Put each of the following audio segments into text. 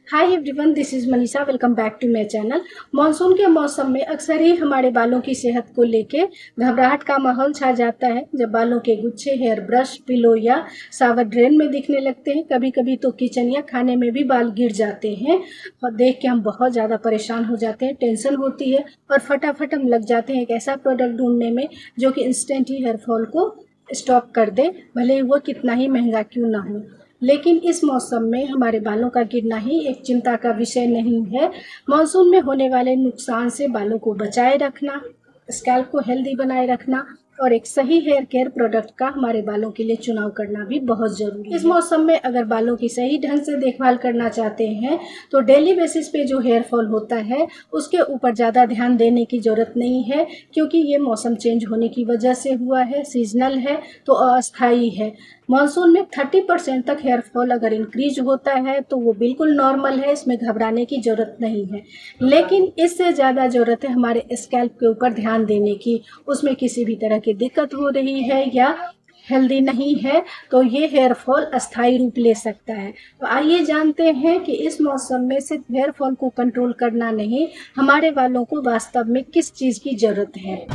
Hi everyone, this is Manisha. Welcome back to my channel. Monsoon के मौसम में अक्सर ही हमारे बालों की सेहत को लेके घबराहट का माहौल छा जाता है। जब बालों के गुच्छे हेयर ब्रश, पिलो या शावर ड्रेन में दिखने लगते हैं, कभी कभी तो किचन या खाने में भी बाल गिर जाते हैं और देख के हम बहुत ज़्यादा परेशान हो जाते हैं, टेंशन होती है और फटाफट हम लग जाते हैं एक ऐसा प्रोडक्ट ढूंढने में जो कि इंस्टेंट ही हेयर फॉल को स्टॉप कर दे, भले ही वो कितना ही महंगा क्यों ना हो। लेकिन इस मौसम में हमारे बालों का गिरना ही एक चिंता का विषय नहीं है। मानसून में होने वाले नुकसान से बालों को बचाए रखना, स्कैल्प को हेल्दी बनाए रखना और एक सही हेयर केयर प्रोडक्ट का हमारे बालों के लिए चुनाव करना भी बहुत ज़रूरी है। इस मौसम में अगर बालों की सही ढंग से देखभाल करना चाहते हैं तो डेली बेसिस पे जो हेयर फॉल होता है उसके ऊपर ज़्यादा ध्यान देने की ज़रूरत नहीं है, क्योंकि ये मौसम चेंज होने की वजह से हुआ है, सीजनल है तो अस्थायी है। मानसून में 30% तक हेयर फॉल अगर इंक्रीज होता है तो वो बिल्कुल नॉर्मल है, इसमें घबराने की ज़रूरत नहीं है। लेकिन इससे ज़्यादा ज़रूरत है हमारे स्कैल्प के ऊपर ध्यान देने की। उसमें किसी भी तरह की दिक्कत हो रही है या हेल्दी नहीं है तो ये हेयर फॉल अस्थायी रूप ले सकता है। तो आइए जानते हैं कि इस मौसम में सिर्फ हेयर फॉल को कंट्रोल करना नहीं, हमारे बालों को वास्तव में किस चीज़ की ज़रूरत है।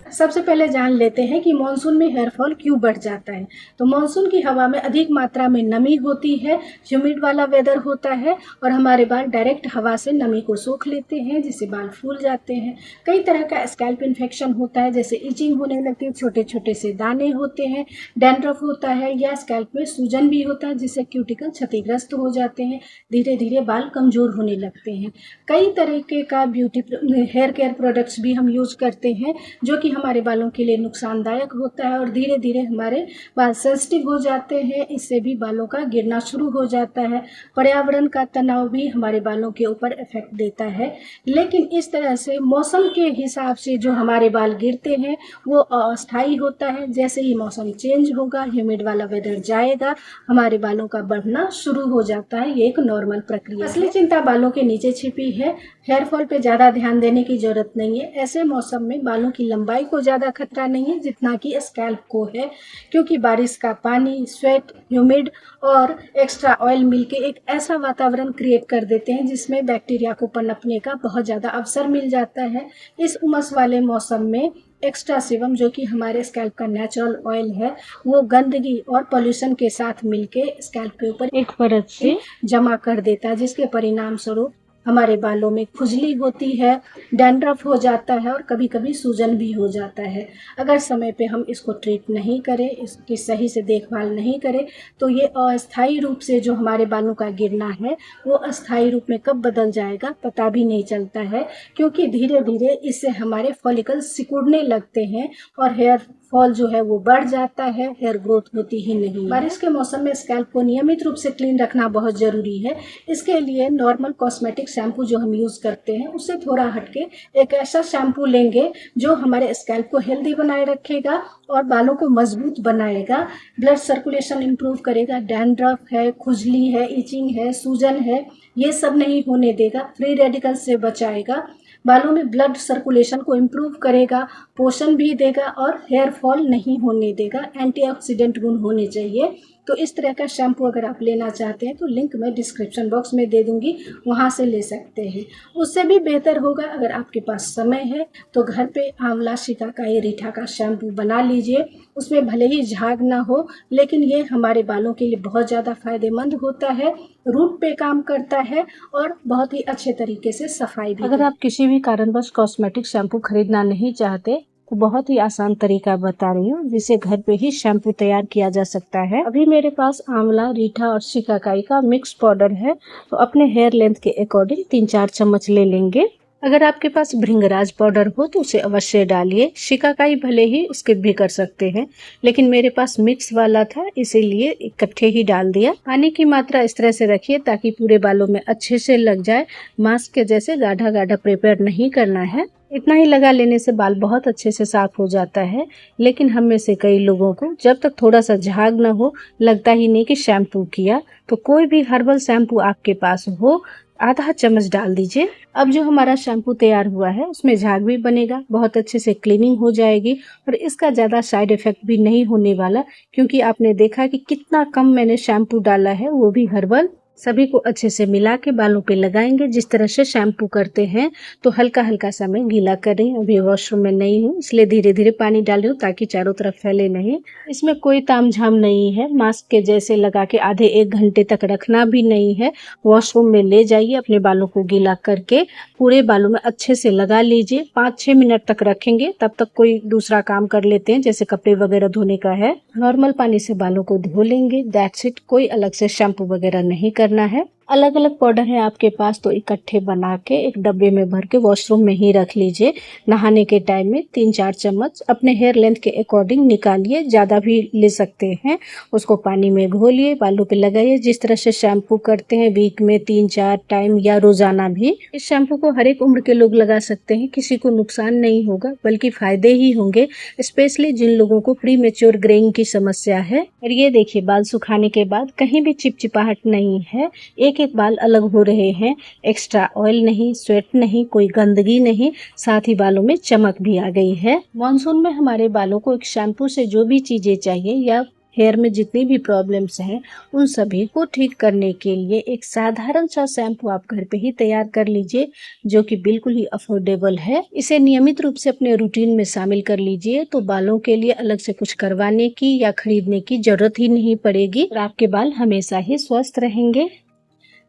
सबसे पहले जान लेते हैं कि मानसून में हेयर फॉल क्यों बढ़ जाता है। तो मानसून की हवा में अधिक मात्रा में नमी होती है, ह्यूमिड वाला वेदर होता है और हमारे बाल डायरेक्ट हवा से नमी को सोख लेते हैं, जिससे बाल फूल जाते हैं। कई तरह का स्कैल्प इन्फेक्शन होता है, जैसे इचिंग होने लगती है, छोटे छोटे से दाने होते हैं, डैंड्रफ होता है या स्कैल्प में सूजन भी होता है, जिससे क्यूटिकल क्षतिग्रस्त हो जाते हैं। धीरे धीरे बाल कमजोर होने लगते हैं। कई तरीके का ब्यूटी हेयर केयर प्रोडक्ट्स भी हम यूज करते हैं जो कि हमारे बालों के लिए नुकसानदायक होता है और धीरे धीरे हमारे बाल सेंसिटिव हो जाते हैं। इससे भी बालों का गिरना शुरू हो जाता है। पर्यावरण का तनाव भी हमारे बालों के ऊपर इफेक्ट देता है। लेकिन इस तरह से मौसम के हिसाब से जो हमारे बाल गिरते हैं वो अस्थायी होता है। जैसे ही मौसम चेंज होगा, ह्यूमिड वाला वेदर जाएगा, हमारे बालों का बढ़ना शुरू हो जाता है। ये एक नॉर्मल प्रक्रिया है। असली चिंता बालों के नीचे छिपी है। हेयर फॉल पे ज़्यादा ध्यान देने की जरूरत नहीं है। ऐसे मौसम में बालों की लंबाई को ज़्यादा खतरा नहीं है जितना कि स्कैल्प को है, क्योंकि बारिश का पानी, स्वेट, ह्यूमिड और एक्स्ट्रा ऑयल मिलके एक ऐसा वातावरण क्रिएट कर देते हैं जिसमें बैक्टीरिया को पनपने का बहुत ज़्यादा अवसर मिल जाता है। इस उमस वाले मौसम में एक्स्ट्रा सेबम, जो कि हमारे स्कैल्प का नेचुरल ऑयल है, वो गंदगी और पोल्यूशन के साथ मिलके स्कैल्प के ऊपर एक परत से जमा कर देता है, जिसके परिणाम स्वरूप हमारे बालों में खुजली होती है, डैंड्रफ हो जाता है और कभी कभी सूजन भी हो जाता है। अगर समय पे हम इसको ट्रीट नहीं करें, इसकी सही से देखभाल नहीं करें तो ये अस्थायी रूप से जो हमारे बालों का गिरना है वो अस्थायी रूप में कब बदल जाएगा पता भी नहीं चलता है, क्योंकि धीरे धीरे इससे हमारे फॉलिकल्स सिकुड़ने लगते हैं और हेयर फॉल जो है वो बढ़ जाता है, हेयर ग्रोथ होती ही नहीं। बारिश के मौसम में स्कैल्प को नियमित रूप से क्लीन रखना बहुत ज़रूरी है। इसके लिए नॉर्मल कॉस्मेटिक शैम्पू जो हम यूज़ करते हैं उससे थोड़ा हटके एक ऐसा शैम्पू लेंगे जो हमारे स्कैल्प को हेल्दी बनाए रखेगा और बालों को मजबूत बनाएगा, ब्लड सर्कुलेशन इम्प्रूव करेगा। डैंड्रफ है, खुजली है, इचिंग है, सूजन है, ये सब नहीं होने देगा, फ्री रेडिकल्स से बचाएगा, बालों में ब्लड सर्कुलेशन को इम्प्रूव करेगा, पोषण भी देगा और हेयर फॉल नहीं होने देगा। एंटीऑक्सीडेंट गुण होने चाहिए। तो इस तरह का शैम्पू अगर आप लेना चाहते हैं तो लिंक मैं डिस्क्रिप्शन बॉक्स में दे दूंगी, वहां से ले सकते हैं। उससे भी बेहतर होगा अगर आपके पास समय है तो घर पे आंवला, शिकाकाई, रीठा का शैम्पू बना लीजिए। उसमें भले ही झाग ना हो, लेकिन ये हमारे बालों के लिए बहुत ज़्यादा फायदेमंद होता है, रूट पे काम करता है और बहुत ही अच्छे तरीके से सफाई भी। अगर आप किसी भी कारणवश कॉस्मेटिक शैम्पू खरीदना नहीं चाहते तो बहुत ही आसान तरीका बता रही हूँ जिससे घर पे ही शैम्पू तैयार किया जा सकता है। अभी मेरे पास आंवला, रीठा और शिकाकाई का मिक्स पाउडर है, तो अपने हेयर लेंथ के अकॉर्डिंग 3-4 चम्मच ले लेंगे। अगर आपके पास भृंगराज पाउडर हो तो उसे अवश्य डालिए। शिकाकाई भले ही स्किप भी कर सकते हैं, लेकिन मेरे पास मिक्स वाला था इसीलिए इकट्ठे ही डाल दिया। पानी की मात्रा इस तरह से रखिए ताकि पूरे बालों में अच्छे से लग जाए। मास्क के जैसे गाढ़ा गाढ़ा प्रिपेयर नहीं करना है। इतना ही लगा लेने से बाल बहुत अच्छे से साफ हो जाता है। लेकिन हम में से कई लोगों को जब तक थोड़ा सा झाग न हो लगता ही नहीं कि शैम्पू किया। तो कोई भी हर्बल शैम्पू आपके पास हो आधा चम्मच डाल दीजिए। अब जो हमारा शैम्पू तैयार हुआ है उसमें झाग भी बनेगा, बहुत अच्छे से क्लीनिंग हो जाएगी और इसका ज़्यादा साइड इफेक्ट भी नहीं होने वाला, क्योंकि आपने देखा कि कितना कम मैंने शैम्पू डाला है, वो भी हर्बल। सभी को अच्छे से मिला के बालों पे लगाएंगे जिस तरह से शैम्पू करते हैं। तो हल्का हल्का सा मैं गीला कर रही हूँ। अभी वॉशरूम में नहीं हूँ इसलिए धीरे धीरे पानी डाल रही हूँ ताकि चारों तरफ फैले नहीं। इसमें कोई तामझाम नहीं है, मास्क के जैसे लगा के आधे 1 घंटे तक रखना भी नहीं है। वॉशरूम में ले जाइए, अपने बालों को गीला करके पूरे बालों में अच्छे से लगा लीजिए। 5-6 मिनट तक रखेंगे, तब तक कोई दूसरा काम कर लेते हैं जैसे कपड़े वगैरह धोने का है। नॉर्मल पानी से बालों को धो लेंगे, दैट्स इट। कोई अलग से शैम्पू वगैरह नहीं करना है। अलग अलग पाउडर है आपके पास तो इकट्ठे बना के एक डब्बे में भर के वॉशरूम में ही रख लीजिए। नहाने के टाइम में 3-4 चम्मच अपने हेयर लेंथ के अकॉर्डिंग निकालिए, ज़्यादा भी ले सकते हैं। उसको पानी में घोलिए, बालों पे लगाइए जिस तरह से शैम्पू करते हैं वीक में 3-4 टाइम या रोजाना भी। इस शैम्पू को हर एक उम्र के लोग लगा सकते हैं, किसी को नुकसान नहीं होगा बल्कि फायदे ही होंगे, स्पेशली जिन लोगों को प्री मेच्योर ग्रेइंग की समस्या है। और ये देखिए, बाल सुखाने के बाद कहीं भी चिपचिपाहट नहीं है, एक एक बाल अलग हो रहे हैं। एक्स्ट्रा ऑयल नहीं, स्वेट नहीं, कोई गंदगी नहीं, साथ ही बालों में चमक भी आ गई है। मॉनसून में हमारे बालों को एक शैम्पू से जो भी चीजें चाहिए या हेयर में जितनी भी प्रॉब्लम्स हैं उन सभी को ठीक करने के लिए एक साधारण सा शैम्पू आप घर पे ही तैयार कर लीजिए, जो कि बिल्कुल ही अफोर्डेबल है। इसे नियमित रूप से अपने रूटीन में शामिल कर लीजिए तो बालों के लिए अलग से कुछ करवाने की या खरीदने की जरूरत ही नहीं पड़ेगी और आपके बाल हमेशा ही स्वस्थ रहेंगे।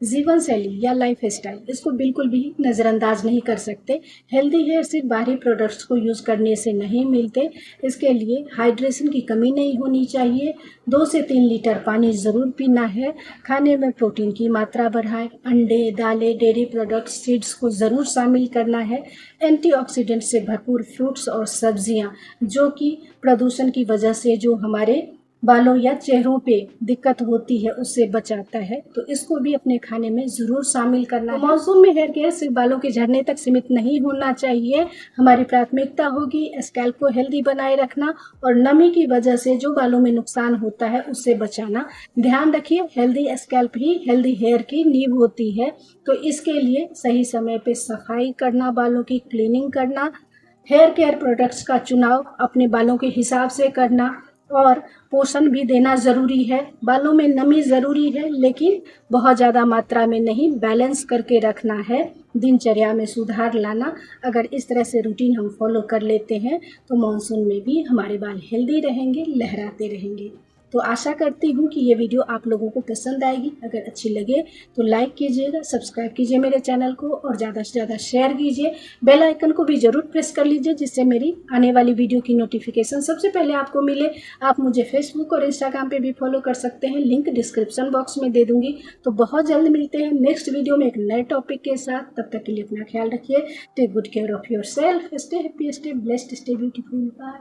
जीवन शैली या लाइफ स्टाइल, इसको बिल्कुल भी नज़रअंदाज नहीं कर सकते। हेल्दी हेयर सिर्फ बाहरी प्रोडक्ट्स को यूज़ करने से नहीं मिलते। इसके लिए हाइड्रेशन की कमी नहीं होनी चाहिए। 2 से 3 लीटर पानी ज़रूर पीना है। खाने में प्रोटीन की मात्रा बढ़ाएं। अंडे, दालें, डेयरी प्रोडक्ट्स, सीड्स को ज़रूर शामिल करना है। एंटीऑक्सीडेंट से भरपूर फ्रूट्स और सब्जियां, जो कि प्रदूषण की वजह से जो हमारे बालों या चेहरों पे दिक्कत होती है उससे बचाता है, तो इसको भी अपने खाने में ज़रूर शामिल करना है। मॉनसून में हेयर केयर सिर्फ बालों के झड़ने तक सीमित नहीं होना चाहिए। हमारी प्राथमिकता होगी स्कैल्प को हेल्दी बनाए रखना और नमी की वजह से जो बालों में नुकसान होता है उससे बचाना। ध्यान रखिए, हेल्दी स्कैल्प ही हेल्दी हेयर की नींव होती है। तो इसके लिए सही समय पे सफाई करना, बालों की क्लीनिंग करना, हेयर केयर प्रोडक्ट्स का चुनाव अपने बालों के हिसाब से करना और पोषण भी देना ज़रूरी है। बालों में नमी ज़रूरी है लेकिन बहुत ज़्यादा मात्रा में नहीं, बैलेंस करके रखना है। दिनचर्या में सुधार लाना, अगर इस तरह से रूटीन हम फॉलो कर लेते हैं तो मॉनसून में भी हमारे बाल हेल्दी रहेंगे, लहराते रहेंगे। तो आशा करती हूँ कि ये वीडियो आप लोगों को पसंद आएगी। अगर अच्छी लगे तो लाइक कीजिएगा, सब्सक्राइब कीजिए मेरे चैनल को और ज़्यादा से ज़्यादा शेयर कीजिए। बेल आइकन को भी ज़रूर प्रेस कर लीजिए जिससे मेरी आने वाली वीडियो की नोटिफिकेशन सबसे पहले आपको मिले। आप मुझे फेसबुक और इंस्टाग्राम पे भी फॉलो कर सकते हैं, लिंक डिस्क्रिप्शन बॉक्स में दे दूँगी। तो बहुत जल्द मिलते हैं नेक्स्ट वीडियो में एक नए टॉपिक के साथ। तब तक के लिए अपना ख्याल रखिए। Take good care of yourself. Stay happy, stay blessed, stay beautiful. Bye.